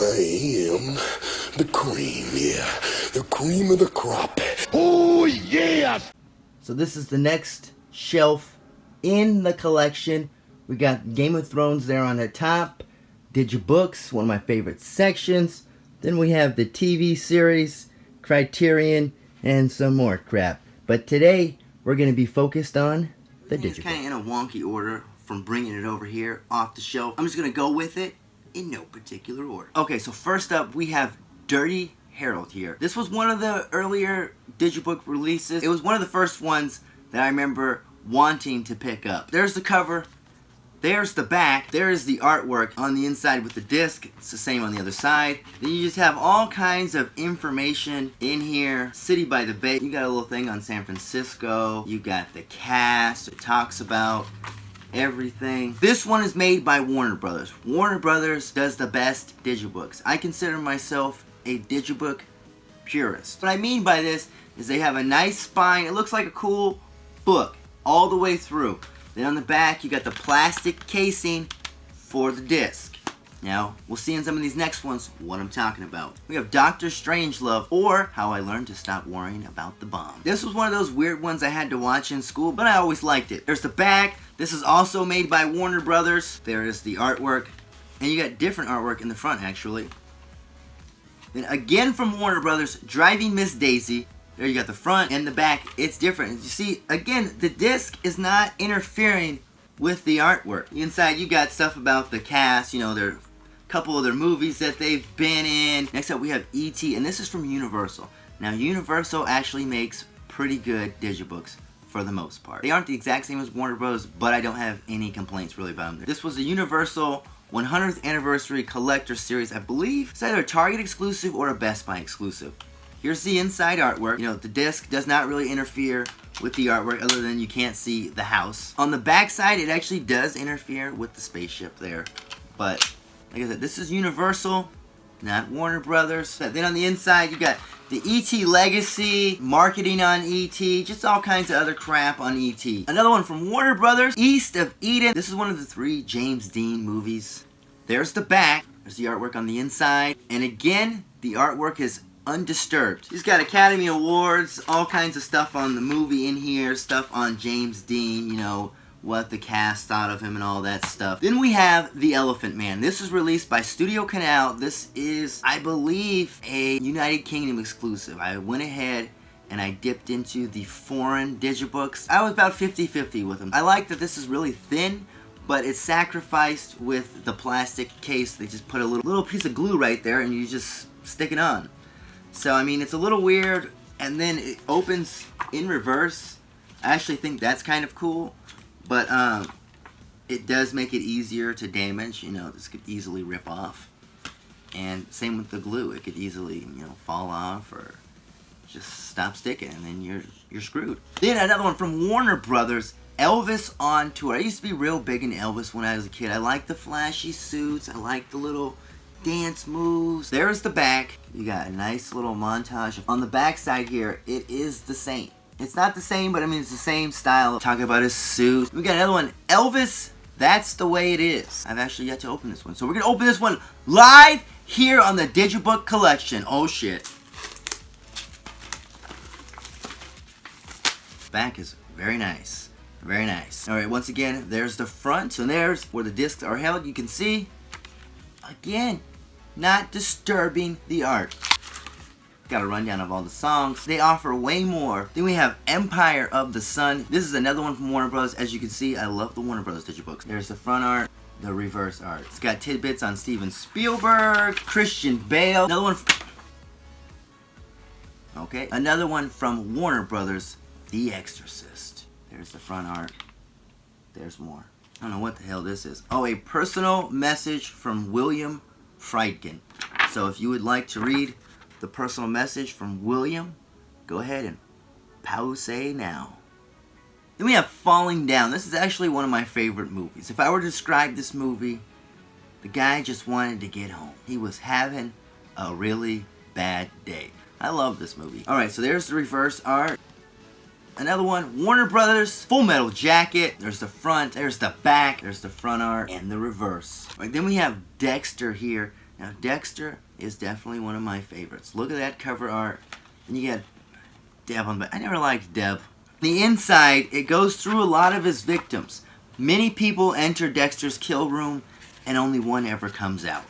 I am the cream, yeah. The cream of the crop. Oh, yeah! So this is the next shelf in the collection. We got Game of Thrones there on the top. Digibooks, one of my favorite sections. Then we have the TV series, Criterion, and some more crap. But today, we're going to be focused on the Digibook. It's kind of in a wonky order from bringing it over here off the shelf. I'm just going to go with it in no particular order. Okay, so first up, we have Dirty Harold here. This was one of the earlier Digibook releases. It was one of the first ones that I remember wanting to pick up. There's the cover. There's the back. There's the artwork on the inside with the disc. It's the same on the other side. Then you just have all kinds of information in here. City by the Bay. You got a little thing on San Francisco. You got the cast. It talks about everything. This one is made by Warner Brothers. Warner Brothers does the best Digibooks. I consider myself a Digibook purist. What I mean by this is they have a nice spine. It looks like a cool book all the way through. Then on the back, you got the plastic casing for the disc. Now, we'll see in some of these next ones what I'm talking about. We have Dr. Strangelove, or How I Learned to Stop Worrying About the Bomb. This was one of those weird ones I had to watch in school, but I always liked it. There's the back. This is also made by Warner Brothers. There is the artwork. And you got different artwork in the front, actually. Then again from Warner Brothers, Driving Miss Daisy. There you got the front and the back. It's different. You see, again, the disc is not interfering with the artwork. Inside, you got stuff about the cast. You know, there are a couple of their movies that they've been in. Next up, we have E.T., and this is from Universal. Now, Universal actually makes pretty good Digibooks for the most part. They aren't the exact same as Warner Bros., but I don't have any complaints really about them. This was a Universal 100th Anniversary Collector Series, I believe. It's either a Target exclusive or a Best Buy exclusive. Here's the inside artwork. You know, the disc does not really interfere with the artwork other than you can't see the house. On the back side, it actually does interfere with the spaceship there. But, like I said, this is Universal, not Warner Brothers. Then on the inside, you got the E.T. Legacy, marketing on E.T., just all kinds of other crap on E.T. Another one from Warner Brothers, East of Eden. This is one of the 3 James Dean movies. There's the back. There's the artwork on the inside. And again, the artwork is undisturbed. He's got Academy Awards, all kinds of stuff on the movie in here, stuff on James Dean, you know, what the cast thought of him and all that stuff. Then we have The Elephant Man. This is released by Studio Canal. This is, I believe, a United Kingdom exclusive. I went ahead and I dipped into the foreign Digibooks. I was about 50-50 with them. I like that this is really thin, but it's sacrificed with the plastic case. They just put a little piece of glue right there and you just stick it on. So, I mean, it's a little weird, and then it opens in reverse. I actually think that's kind of cool, but it does make it easier to damage. You know, this could easily rip off. And same with the glue. It could easily, you know, fall off or just stop sticking, and then you're screwed. Then another one from Warner Brothers, Elvis on Tour. I used to be real big into Elvis when I was a kid. I liked the flashy suits. I liked the little dance moves. There's the back. You got a nice little montage. On the back side here, it is the same. It's not the same, but I mean, it's the same style. Talk about his suit. We got another one. Elvis, That's the Way It Is. I've actually yet to open this one. So we're going to open this one live here on the Digibook collection. Oh, shit. Back is very nice. Very nice. Alright, once again, there's the front. So there's where the discs are held. You can see, again, not disturbing the art. Got a rundown of all the songs. They offer way more. Then we have Empire of the Sun. This is another one from Warner Bros. As you can see, I love the Warner Bros. Digibooks. There's the front art, the reverse art. It's got tidbits on Steven Spielberg, Christian Bale. Another one. Okay, another one from Warner Brothers, The Exorcist. There's the front art. There's more. I don't know what the hell this is. Oh, a personal message from William Friedkin. So if you would like to read the personal message from William, go ahead and pause now. Then we have Falling Down. This is actually one of my favorite movies. If I were to describe this movie, the guy just wanted to get home. He was having a really bad day. I love this movie. Alright, so there's the reverse art. Another one, Warner Brothers, Full Metal Jacket. There's the front, there's the back, there's the front art, and the reverse. Right, then we have Dexter here. Now, Dexter is definitely one of my favorites. Look at that cover art. And you got Deb on the back. I never liked Deb. The inside, it goes through a lot of his victims. Many people enter Dexter's kill room, and only one ever comes out.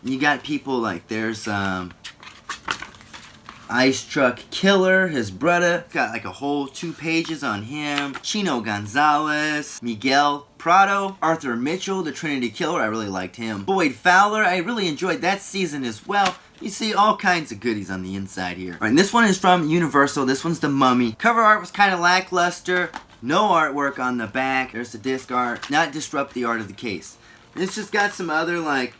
And you got people like, there's Ice Truck Killer, his brother. Got like a whole 2 pages on him. Chino Gonzalez, Miguel Prado, Arthur Mitchell, the Trinity Killer. I really liked him. Boyd Fowler, I really enjoyed that season as well. You see all kinds of goodies on the inside here. Alright, and this one is from Universal. This one's The Mummy. Cover art was kind of lackluster. No artwork on the back. There's the disc art. Not disrupt the art of the case. It's just got some other like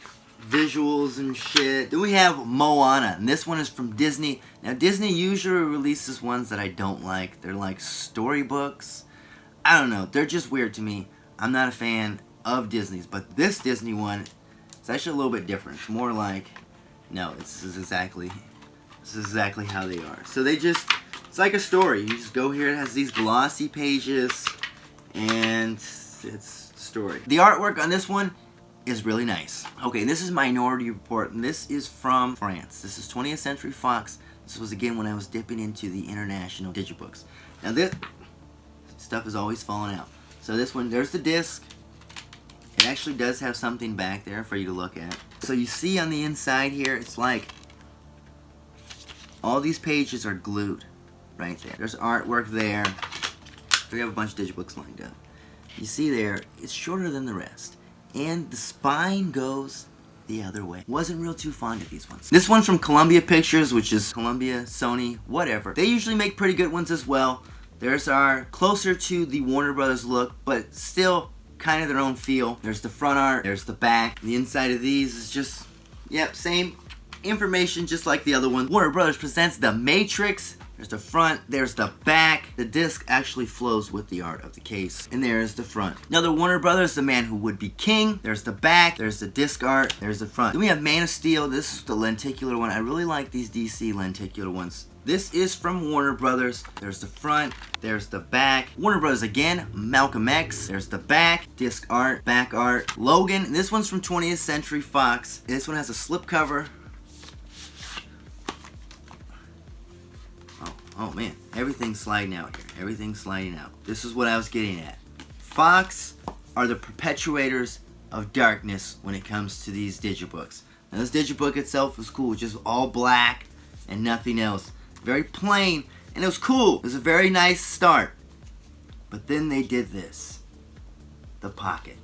visuals and shit. Then we have Moana, and this one is from Disney. Now Disney usually releases ones that I don't like. They're like storybooks. I don't know, they're just weird to me. I'm not a fan of Disney's, but this Disney one is actually a little bit different. It's more like, no, this is exactly how they are. So they just, it's like a story. You just go here, it has these glossy pages, and it's a story. The artwork on this one is really nice. Okay, this is Minority Report, and this is from France. This is 20th Century Fox. This was again when I was dipping into the international digibooks. Now this stuff is always falling out. So this one, there's the disc. It actually does have something back there for you to look at. So you see on the inside here, it's like all these pages are glued right there. There's artwork there. We have a bunch of digibooks lined up. You see there, it's shorter than the rest. And the spine goes the other way. Wasn't real too fond of these ones. This one's from Columbia Pictures, which is Columbia, Sony, whatever. They usually make pretty good ones as well. There's our closer to the Warner Brothers look, but still kind of their own feel. There's the front art, there's the back. The inside of these is just, yep, same information just like the other one. Warner Brothers presents The Matrix. There's the front, there's the back. The disc actually flows with the art of the case. And there's the front. Now the Warner Brothers, The Man Who Would Be King. There's the back, there's the disc art, there's the front. Then we have Man of Steel. This is the lenticular one. I really like these DC lenticular ones. This is from Warner Brothers. There's the front, there's the back. Warner Brothers again, Malcolm X. There's the back, disc art, back art. Logan, this one's from 20th Century Fox. This one has a slip cover. Oh man, everything's sliding out here. Everything's sliding out. This is what I was getting at. Fox are the perpetuators of darkness when it comes to these digibooks. Now this digibook itself was cool, just all black and nothing else. Very plain, and it was cool. It was a very nice start. But then they did this. The pocket.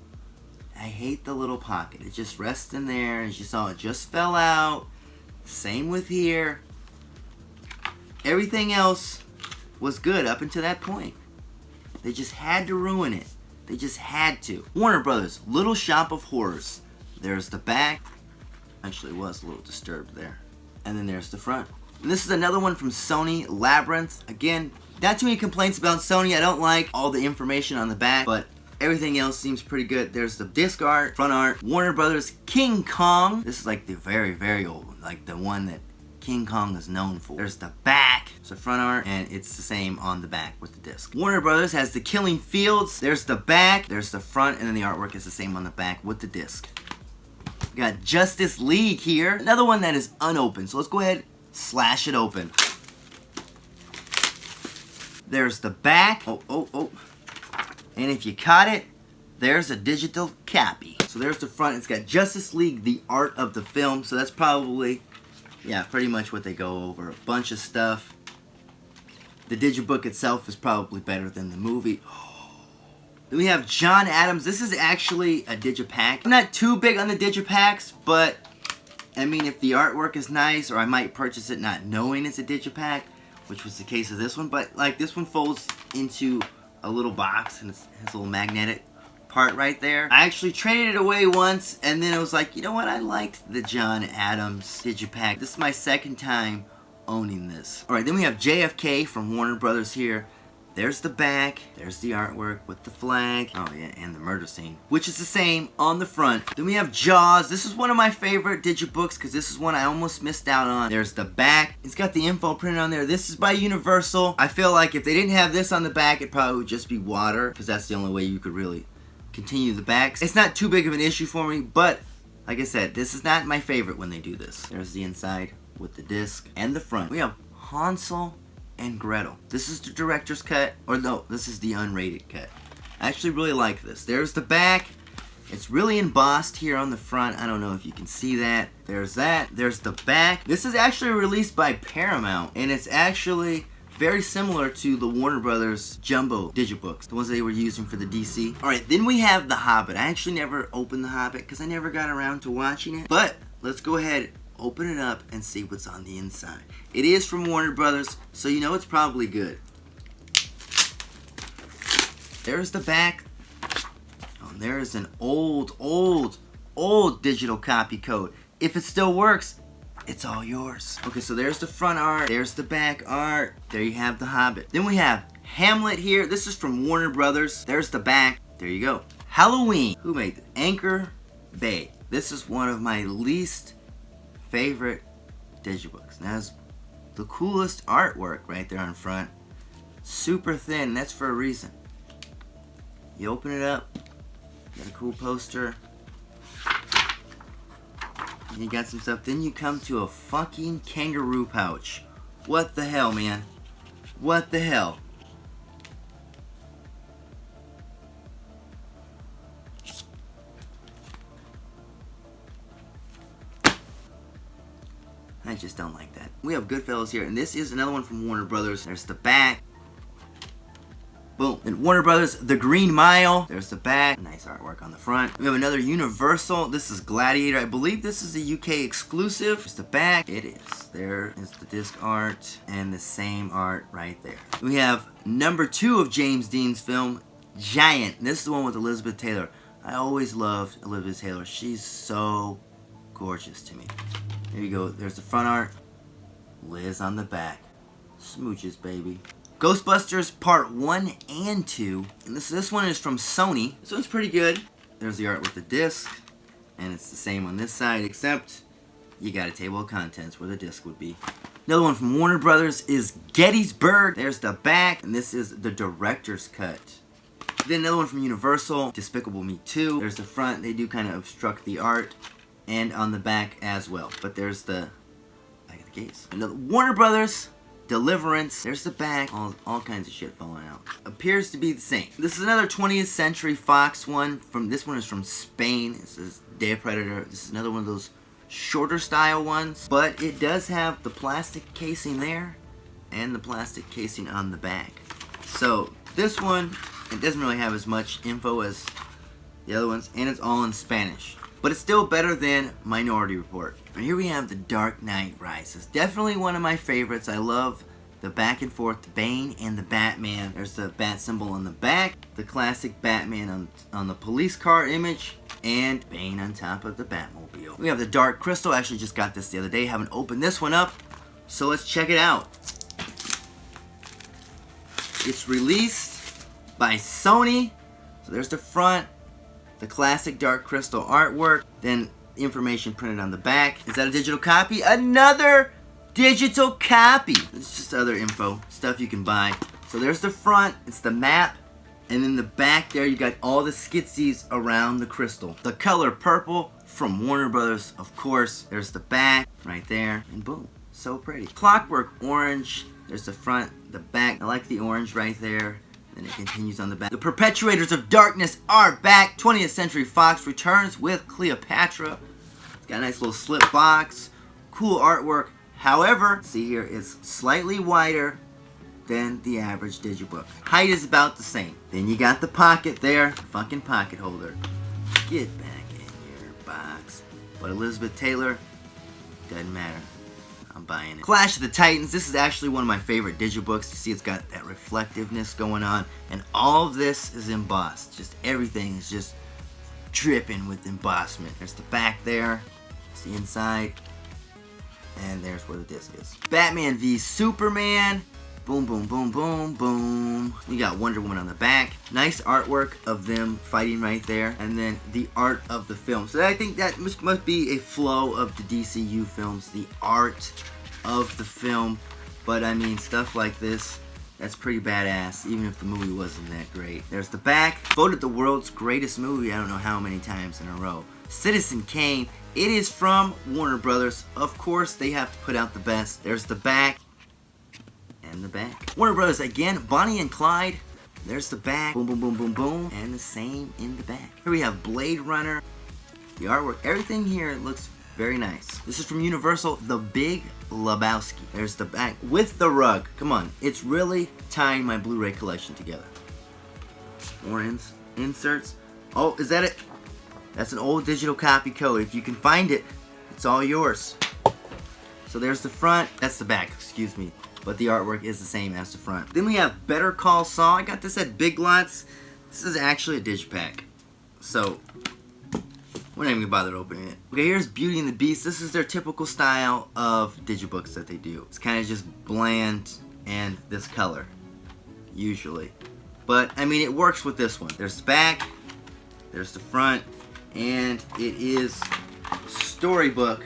I hate the little pocket. It just rests in there. As you saw, it just fell out. Same with here. Everything else was good up until that point. They just had to ruin it. They just had to. Warner Brothers, Little Shop of Horrors. There's the back. Actually, it was a little disturbed there. And then there's the front. And this is another one from Sony, Labyrinth. Again, not too many complaints about Sony. I don't like all the information on the back, but everything else seems pretty good. There's the disc art, front art. Warner Brothers, King Kong. This is like the very, very old one. Like the one that King Kong is known for. There's the back, it's the front art, and it's the same on the back with the disc. Warner Brothers has The Killing Fields. There's the back, there's the front, and then the artwork is the same on the back with the disc. We got Justice League here. Another one that is unopened, so let's go ahead, slash it open. There's the back. Oh. And if you caught it, there's a digital copy. So there's the front. It's got Justice League, the art of the film, so that's probably, yeah, pretty much what they go over. A bunch of stuff. The digibook itself is probably better than the movie. Then we have John Adams. This is actually a digipack. I'm not too big on the digipacks, but I mean, if the artwork is nice, or I might purchase it not knowing it's a digipack, which was the case of this one. But like this one folds into a little box, and it has a little magnetic part right there. I actually traded it away once, and then I was like, you know what, I liked the John Adams digipack. This is my second time owning this. Alright, then we have JFK from Warner Brothers here. There's the back, there's the artwork with the flag, oh yeah, and the murder scene, which is the same on the front. Then we have Jaws. This is one of my favorite digibooks because this is one I almost missed out on. There's the back. It's got the info printed on there. This is by Universal. I feel like if they didn't have this on the back, it probably would just be water, because that's the only way you could really continue the backs. It's not too big of an issue for me, but Like I said, this is not my favorite when they do this. There's the inside with the disc and the front. We have Hansel and Gretel. This is the director's cut, or no, this is the unrated cut. I actually really like this. There's the back. It's really embossed here on the front. I don't know if you can see that. There's that. There's the back. This is actually released by Paramount, and it's actually very similar to the Warner Brothers Jumbo Digibooks, the ones they were using for the DC. Alright, then we have The Hobbit. I actually never opened The Hobbit because I never got around to watching it. But let's go ahead, open it up, and see what's on the inside. It is from Warner Brothers, so you know it's probably good. There's the back. Oh, there is an old digital copy code. If it still works, it's all yours. Okay, so there's the front art. There's the back art. There you have The Hobbit. Then we have Hamlet here. This is from Warner Brothers. There's the back. There you go. Halloween. Who made it? Anchor Bay. This is one of my least favorite Digibooks. That has the coolest artwork right there in front. Super thin. That's for a reason. You open it up. Got a cool poster. You got some stuff. Then you come to a fucking kangaroo pouch. What the hell, man? What the hell? I just don't like that. We have Goodfellas here, and this is another one from Warner Brothers. There's the back. Boom. Then Warner Brothers, The Green Mile. There's the back. Nice artwork on the front. We have another Universal. This is Gladiator. I believe this is a UK exclusive. There's the back. It is. There is the disc art and the same art right there. We have number 2 of James Dean's film, Giant. This is the one with Elizabeth Taylor. I always loved Elizabeth Taylor. She's so gorgeous to me. There you go. There's the front art. Liz on the back. Smooches, baby. Ghostbusters Part 1 and 2. And this one is from Sony. This one's pretty good. There's the art with the disc. And it's the same on this side, except you got a table of contents where the disc would be. Another one from Warner Brothers is Gettysburg. There's the back. And this is the director's cut. Then another one from Universal, Despicable Me 2. There's the front. They do kind of obstruct the art. And on the back as well. But there's the back of the case. Another Warner Brothers, Deliverance. There's the back. All kinds of shit falling out. Appears to be the same. This is another 20th Century Fox one. This one is from Spain. This is Day of Predator. This is another one of those shorter style ones. But it does have the plastic casing there. And the plastic casing on the back. So this one, it doesn't really have as much info as the other ones. And it's all in Spanish. But it's still better than Minority Report. And here we have The Dark Knight Rises. Definitely one of my favorites. I love the back and forth, the Bane and the Batman. There's the bat symbol on the back. The classic Batman on the police car image. And Bane on top of the Batmobile. We have the Dark Crystal. I actually just got this the other day. Haven't opened this one up. So let's check it out. It's released by Sony. So there's the front. The classic Dark Crystal artwork, then information printed on the back. Is that a digital copy? Another digital copy! It's just other info, stuff you can buy. So there's the front, it's the map, and then the back there you got all the skitsies around the crystal. The color purple from Warner Brothers, of course. There's the back right there, and boom, so pretty. Clockwork Orange, there's the front, the back. I like the orange right there. Then it continues on the back. The Perpetuators of Darkness are back. 20th Century Fox returns with Cleopatra. It's got a nice little slip box. Cool artwork. However, see here, it's slightly wider than the average Digibook. Height is about the same. Then you got the pocket there. Fucking pocket holder. Get back in your box. But Elizabeth Taylor, doesn't matter. I'm buying it. Clash of the Titans. This is actually one of my favorite Digibooks. You see it's got that reflectiveness going on. And all of this is embossed. Just everything is just dripping with embossment. There's the back there. It's the inside. And there's where the disc is. Batman v Superman. Boom, boom, boom, boom, boom. We got Wonder Woman on the back. Nice artwork of them fighting right there. And then the art of the film. So I think that must be a flow of the DCU films. The art of the film. But I mean, stuff like this, that's pretty badass. Even if the movie wasn't that great. There's the back. Voted the world's greatest movie, I don't know how many times in a row. Citizen Kane. It is from Warner Brothers. Of course, they have to put out the best. There's the back and the back. Warner Brothers again. Bonnie and Clyde. There's the back. Boom, boom, boom, boom, boom. And the same in the back. Here we have Blade Runner. The artwork. Everything here looks very nice. This is from Universal. The Big Lebowski. There's the back with the rug. Come on. It's really tying my Blu Ray collection together. More inserts. Oh, is that it? That's an old digital copy code. If you can find it, it's all yours. So there's the front. That's the back, excuse me. But the artwork is the same as the front. Then we have Better Call Saul. I got this at Big Lots. This is actually a digipack. So, we're not even gonna bother opening it. Okay, here's Beauty and the Beast. This is their typical style of digibooks that they do. It's kind of just bland and this color, usually. But, I mean, it works with this one. There's the back, there's the front, and it is storybook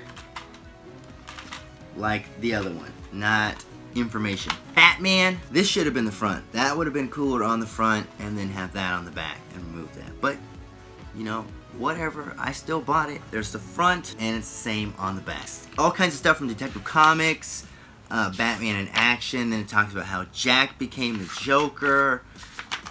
like the other one, not information. Batman, this should have been the front. That would have been cooler on the front and then have that on the back and remove that. But, you know, whatever, I still bought it. There's the front and it's the same on the back. All kinds of stuff from Detective Comics, Batman in Action, then it talks about how Jack became the Joker.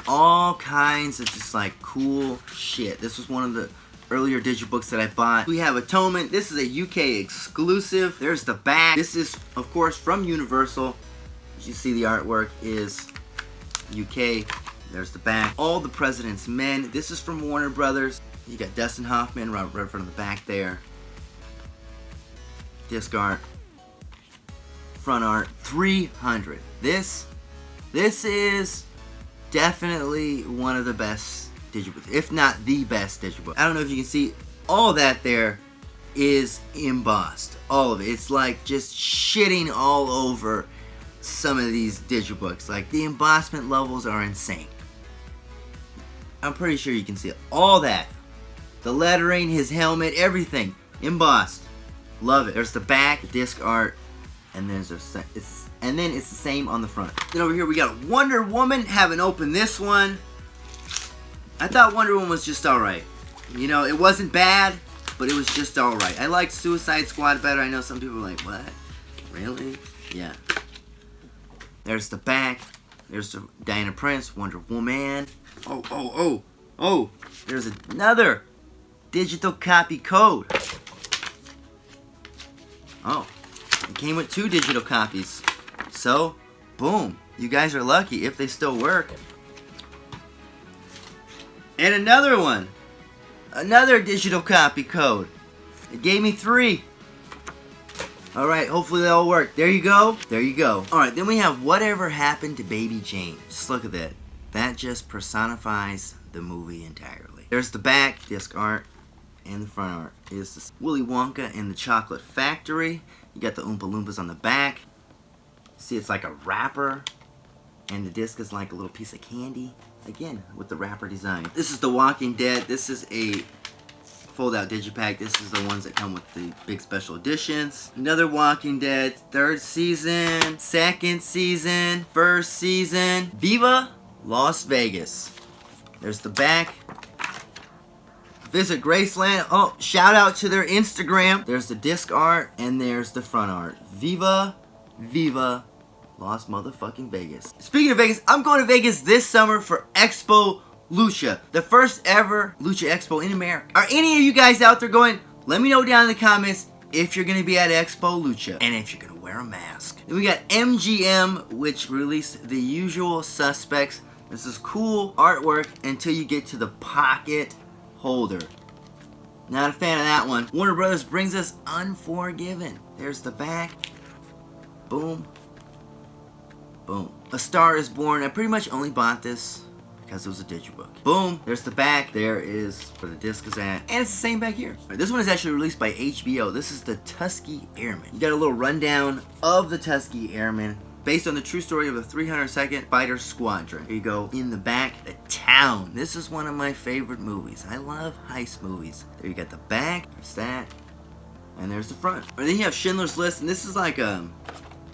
All kinds of just like cool shit. This was one of the earlier digibooks that I bought. We have Atonement. This is a UK exclusive. There's the back. This is, of course, from Universal. As you see, the artwork is UK. There's the back. All the President's Men. This is from Warner Brothers. You got Dustin Hoffman right in front of the back there. Disc art. Front art. 300. This is definitely one of the best digibooks, if not the best digibook. I don't know if you can see, all that there is embossed. All of it. It's like just shitting all over some of these digibooks. Like, the embossment levels are insane. I'm pretty sure you can see it. All that. The lettering, his helmet, everything. Embossed. Love it. There's the back, the disc art, and then it's the same on the front. Then over here we got Wonder Woman. Haven't opened this one. I thought Wonder Woman was just alright. You know, it wasn't bad, but it was just alright. I liked Suicide Squad better. I know some people are like, what? Really? Yeah. There's the back. There's the Diana Prince, Wonder Woman. Oh, there's another digital copy code. Oh, it came with 2 digital copies. So, boom. You guys are lucky if they still work. And another one. Another digital copy code. It gave me 3. Alright, hopefully they all work. There you go. There you go. Alright, then we have Whatever Happened to Baby Jane. Just look at that. That just personifies the movie entirely. There's the back, disc art, and the front art is this Willy Wonka and the Chocolate Factory. You got the Oompa Loompas on the back. See, it's like a wrapper, and the disc is like a little piece of candy. Again, with the wrapper design. This is The Walking Dead. This is a fold-out digipack. This is the ones that come with the big special editions. Another Walking Dead. 3rd season, 2nd season, 1st season. Viva Las Vegas. There's the back. Visit Graceland. Oh, shout out to their Instagram. There's the disc art, and there's the front art. Viva Las motherfucking Vegas. Speaking of Vegas, I'm going to Vegas this summer for Expo Lucha. The first ever Lucha Expo in America. Are any of you guys out there going? Let me know down in the comments if you're going to be at Expo Lucha. And if you're going to wear a mask. Then we got MGM, which released The Usual Suspects. This is cool artwork until you get to the pocket holder. Not a fan of that one. Warner Brothers brings us Unforgiven. There's the back. Boom. Boom. A Star is Born. I pretty much only bought this because it was a digibook. Boom. There's the back. There is where the disc is at. And it's the same back here. Right, this one is actually released by HBO. This is the Tuskegee Airmen. You got a little rundown of the Tuskegee Airmen based on the true story of the 302nd Fighter Squadron. Here you go. In the back, The Town. This is one of my favorite movies. I love heist movies. There you got the back. There's that. And there's the front. And then you have Schindler's List. And this is like I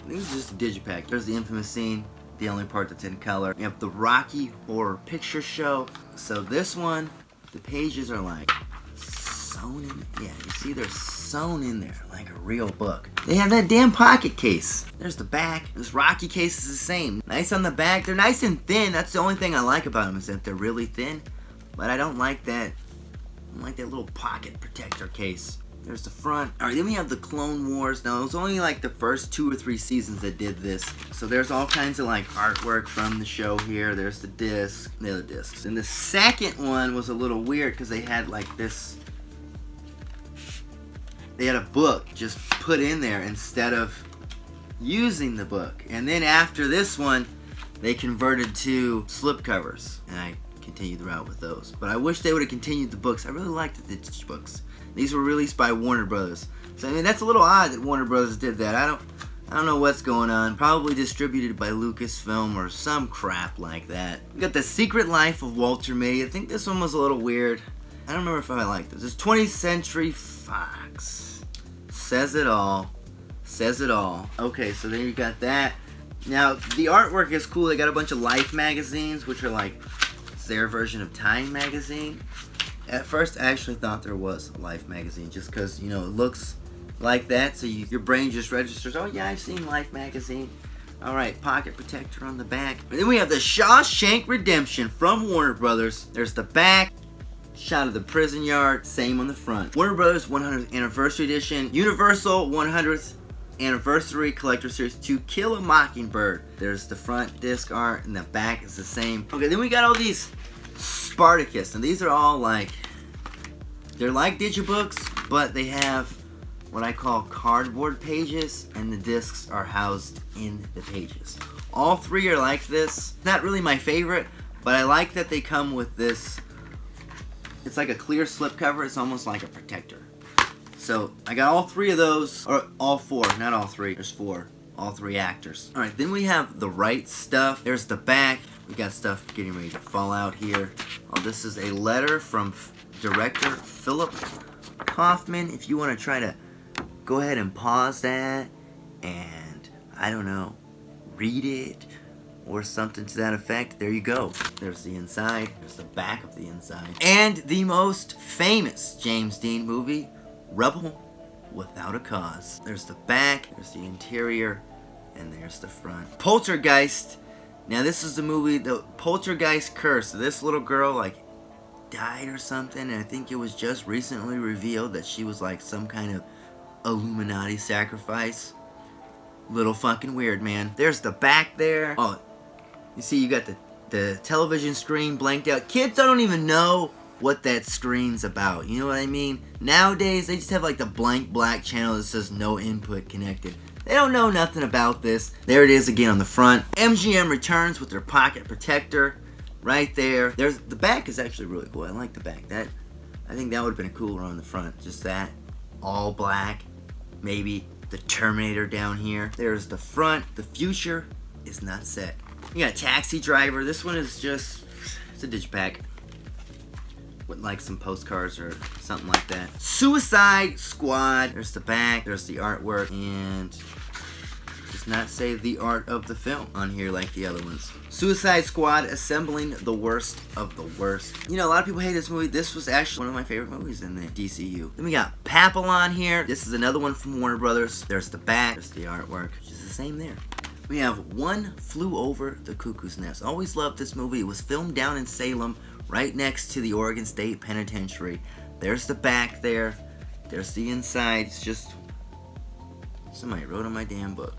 think this is just a digipack. There's the infamous scene, the only part that's in color. You have the Rocky Horror Picture Show. So this one, the pages are like so sewn in. Yeah, you see they're sewn in there like a real book. They have that damn pocket case. There's the back. This Rocky case is the same. Nice on the back. They're nice and thin. That's the only thing I like about them, is that they're really thin. But I don't like that. I don't like that little pocket protector case. There's the front. Alright, then we have the Clone Wars. Now, it was only like the first 2 or 3 seasons that did this. So there's all kinds of like artwork from the show here. There's the disc, the other discs. And the second one was a little weird because they had like this. They had a book just put in there instead of using the book. And then after this one, they converted to slipcovers. And I continued the route with those. But I wish they would have continued the books. I really liked the Digibooks. These were released by Warner Brothers. So I mean, that's a little odd that Warner Brothers did that. I don't know what's going on. Probably distributed by Lucasfilm or some crap like that. We got The Secret Life of Walter Mitty. I think this one was a little weird. I don't remember if I liked this. It's 20th Century Fox. Says it all. Says it all. Okay, so then you got that. Now, the artwork is cool. They got a bunch of Life magazines, which are like, it's their version of Time magazine. At first, I actually thought there was a Life magazine, just because, you know, it looks like that, so your brain just registers, oh yeah, I've seen Life magazine. Alright, pocket protector on the back. And then we have the Shawshank Redemption from Warner Brothers. There's the back, shot of the prison yard, same on the front. Warner Brothers 100th Anniversary Edition, Universal 100th Anniversary Collector Series, To Kill a Mockingbird. There's the front disc art, and the back is the same. Okay, then we got all these Spartacus, and these are all like, they're like Digibooks, but they have what I call cardboard pages, and the discs are housed in the pages. All 3 are like this. Not really my favorite, but I like that they come with this. It's like a clear slipcover. It's almost like a protector. So I got all 3 of those, or all 4, not all 3. There's 4. All 3 actors. Alright, then we have the right stuff. There's the back. We got stuff getting ready to fall out here. Oh, this is a letter from director Philip Kaufman. If you want to try to go ahead and pause that and, I don't know, read it or something to that effect, there you go. There's the inside. There's the back of the inside. And the most famous James Dean movie, Rebel Without a Cause. There's the back, there's the interior, and there's the front. Poltergeist. Now this is the movie, the Poltergeist curse. This little girl like died or something, and I think it was just recently revealed that she was like some kind of Illuminati sacrifice. Little fucking weird, man. There's the back there. Oh, you see you got the television screen blanked out. Kids don't even know what that screen's about. You know what I mean? Nowadays, they just have like the blank black channel that says no input connected. They don't know nothing about this. There it is again on the front. MGM returns with their pocket protector right there. There's the back is actually really cool. I like the back. I think that would have been cooler on the front. Just that. All black. Maybe the Terminator down here. There's the front. The future is not set. You got Taxi Driver. This one is just, it's a digipack with like some postcards or something like that. Suicide Squad. There's the back. There's the artwork. And does not say the art of the film on here like the other ones. Suicide Squad, assembling the worst of the worst. You know, a lot of people hate this movie. This was actually one of my favorite movies in the DCU. Then we got Papillon here. This is another one from Warner Brothers. There's the back. There's the artwork, which is the same there. We have One Flew Over the Cuckoo's Nest. Always loved this movie. It was filmed down in Salem, right next to the Oregon State Penitentiary. There's the back there. There's the inside. It's just, somebody wrote on my damn book.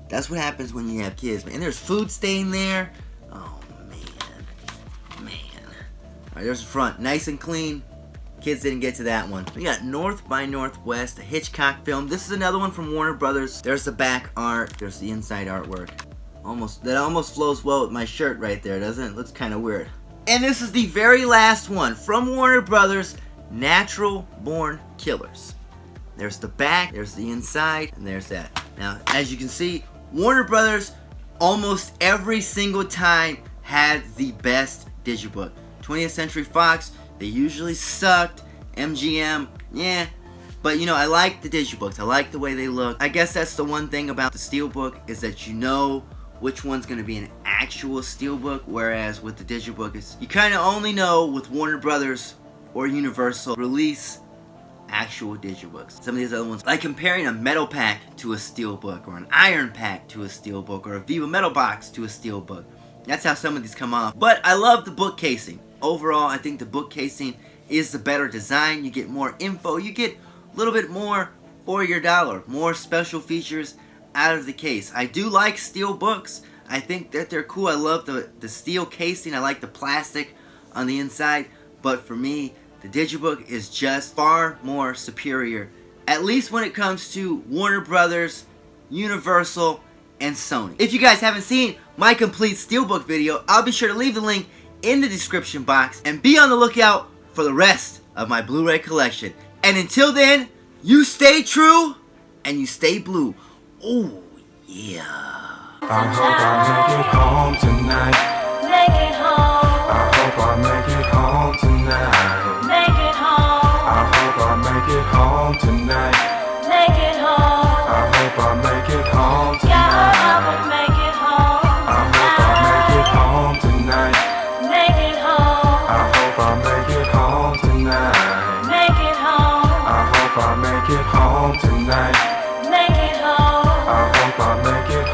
That's what happens when you have kids, man. And there's food stain there. Oh, man. Alright, there's the front. Nice and clean. Kids didn't get to that one. We got North by Northwest, a Hitchcock film. This is another one from Warner Brothers. There's the back art. There's the inside artwork. That almost flows well with my shirt right there, doesn't it? Looks kind of weird. And this is the very last one from Warner Brothers, Natural Born Killers. There's the back, there's the inside, and there's that. Now, as you can see, Warner Brothers almost every single time had the best digibook. 20th Century Fox, they usually sucked. MGM, yeah. But you know, I like the digibooks. I like the way they look. I guess that's the one thing about the Steelbook, is that you know which one's going to be an actual Steelbook, whereas with the digibook, you kind of only know with Warner Brothers or Universal release actual digibooks. Some of these other ones, like comparing a metal pack to a steelbook, or an iron pack to a steelbook, or a Viva metal box to a steelbook. That's how some of these come off. But I love the book casing. Overall, I think the book casing is the better design. You get more info. You get a little bit more for your dollar. More special features out of the case. I do like steel books. I think that they're cool. I love the steel casing. I like the plastic on the inside. But for me, the Digibook is just far more superior. At least when it comes to Warner Brothers, Universal, and Sony. If you guys haven't seen my complete Steelbook video, I'll be sure to leave the link in the description box. And be on the lookout for the rest of my Blu-ray collection. And until then, you stay true and you stay blue. Oh, yeah. I hope I make it home tonight. Make it home. I hope I make it home tonight. Make it home. I hope I make it home tonight. Make it home. I hope I make it home Yeah, I tonight. would make it home. I hope I make it home tonight. Make it home. I hope I make it home tonight. Make it home. I hope I make it home tonight. Make it home. I hope I make it